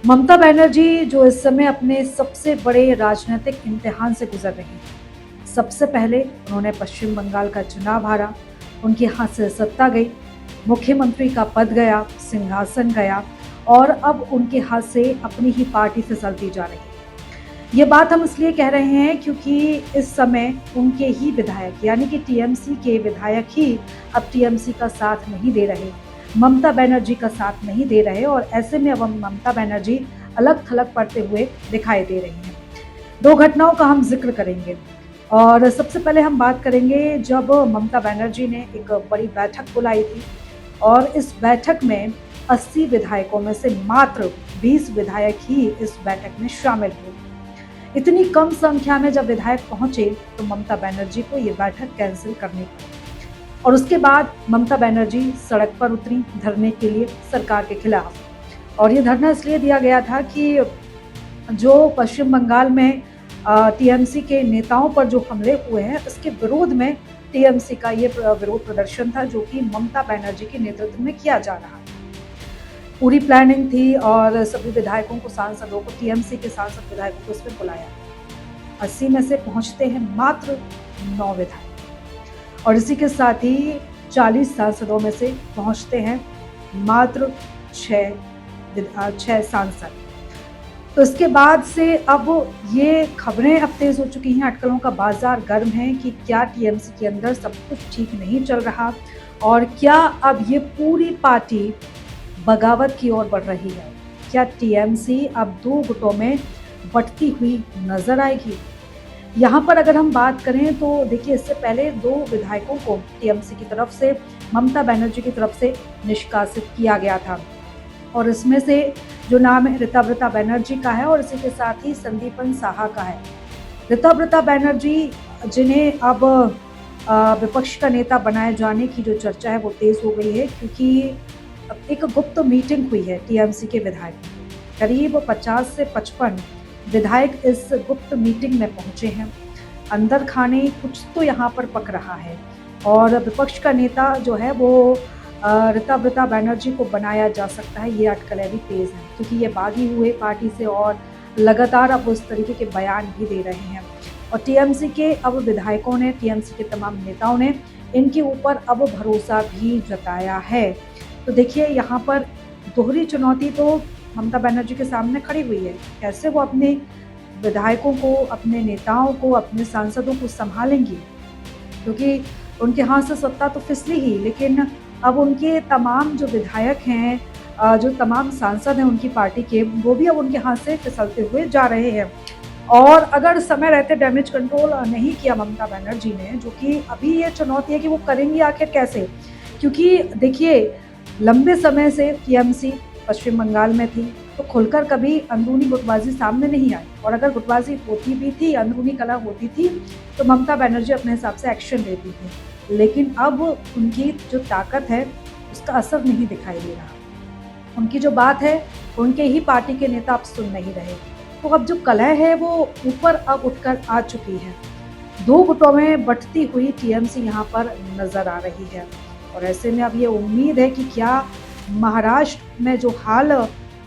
ममता बनर्जी जो इस समय अपने सबसे बड़े राजनीतिक इम्तिहान से गुजर रही हैं। सबसे पहले उन्होंने पश्चिम बंगाल का चुनाव हारा, उनके हाथ से सत्ता गई, मुख्यमंत्री का पद गया, सिंहासन गया और अब उनके हाथ से अपनी ही पार्टी फिसलती जा रही है। ये बात हम इसलिए कह रहे हैं क्योंकि इस समय उनके ही विधायक यानी कि टीएमसी के विधायक ही अब टीएमसी का साथ नहीं दे रहे, ममता बनर्जी का साथ नहीं दे रहे और ऐसे में अब ममता बनर्जी अलग थलग पड़ते हुए दिखाई दे रही हैं। दो घटनाओं का हम जिक्र करेंगे और सबसे पहले हम बात करेंगे जब ममता बनर्जी ने एक बड़ी बैठक बुलाई थी और इस बैठक में 80 विधायकों में से मात्र 20 विधायक ही इस बैठक में शामिल हुए। इतनी कम संख्या में जब विधायक पहुंचे तो ममता बनर्जी को ये बैठक कैंसिल करनी पड़ी और उसके बाद ममता बनर्जी सड़क पर उतरी धरने के लिए सरकार के खिलाफ। और ये धरना इसलिए दिया गया था कि जो पश्चिम बंगाल में टीएमसी के नेताओं पर जो हमले हुए हैं उसके विरोध में टीएमसी का ये विरोध प्रदर्शन था जो कि ममता बनर्जी के नेतृत्व में किया जा रहा है। पूरी प्लानिंग थी और सभी विधायकों को, सांसदों को, टीएमसी के सांसद विधायकों को इसमें बुलाया। 80 में से पहुंचते हैं मात्र 9 विधायक और इसी के साथ ही 40 सांसदों में से पहुंचते हैं मात्र 6 सांसद। तो इसके बाद से अब ये खबरें अब तेज हो चुकी हैं, अटकलों का बाजार गर्म है कि क्या टीएमसी के अंदर सब कुछ ठीक नहीं चल रहा और क्या अब ये पूरी पार्टी बगावत की ओर बढ़ रही है। क्या टीएमसी अब दो गुटों में बंटती हुई नजर आएगी? यहाँ पर अगर हम बात करें तो देखिए, इससे पहले 2 विधायकों को टीएमसी की तरफ से, ममता बनर्जी की तरफ से निष्कासित किया गया था और इसमें से जो नाम है ऋतव्रता बनर्जी का है और इसी के साथ ही संदीपन साहा का है। ऋतव्रता बनर्जी जिन्हें अब विपक्ष का नेता बनाए जाने की जो चर्चा है वो तेज हो गई है क्योंकि एक गुप्त मीटिंग हुई है टीएमसी के विधायक। करीब 50 से 55 विधायक इस गुप्त मीटिंग में पहुंचे हैं। अंदर खाने कुछ तो यहाँ पर पक रहा है और विपक्ष का नेता जो है वो ऋतव्रता बनर्जी को बनाया जा सकता है, ये अटकलें भी तेज हैं क्योंकि ये बागी हुए पार्टी से और लगातार अब उस तरीके के बयान भी दे रहे हैं और टीएमसी के अब विधायकों ने, टीएमसी के तमाम नेताओं ने इनके ऊपर अब भरोसा भी जताया है। तो देखिए, यहाँ पर दोहरी चुनौती तो ममता बनर्जी के सामने खड़ी हुई है। कैसे वो अपने विधायकों को, अपने नेताओं को, अपने सांसदों को संभालेंगी क्योंकि उनके हाथ से सत्ता तो फिसली ही, लेकिन अब उनके तमाम जो विधायक हैं, जो तमाम सांसद हैं उनकी पार्टी के, वो भी अब उनके हाथ से फिसलते हुए जा रहे हैं। और अगर समय रहते डैमेज कंट्रोल नहीं किया ममता बनर्जी ने, जो कि अभी ये चुनौती है कि वो करेंगी आखिर कैसे, क्योंकि देखिए लंबे समय से टीएमसी पश्चिम बंगाल में थी तो खुलकर कभी अंदरूनी गुटबाजी सामने नहीं आई और अगर गुटबाजी होती भी थी, अंदरूनी कलह होती थी तो ममता बनर्जी अपने हिसाब से एक्शन लेती थी, लेकिन अब उनकी जो ताकत है उसका असर नहीं दिखाई दे रहा। उनकी जो बात है उनके ही पार्टी के नेता अब सुन नहीं रहे, तो अब जो कलह है वो ऊपर अब उठकर आ चुकी है। 2 गुटों में बंटती हुई टीएमसी यहाँ पर नजर आ रही है और ऐसे में अब ये उम्मीद है कि क्या महाराष्ट्र में जो हाल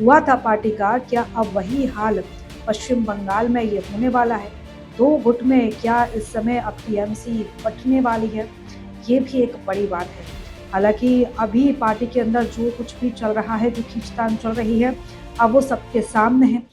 हुआ था पार्टी का, क्या अब वही हाल पश्चिम बंगाल में ये होने वाला है? 2 गुट में क्या इस समय अब टीएमसी बंटने वाली है? ये भी एक बड़ी बात है। हालांकि अभी पार्टी के अंदर जो कुछ भी चल रहा है, जो खींचतान चल रही है, अब वो सबके सामने है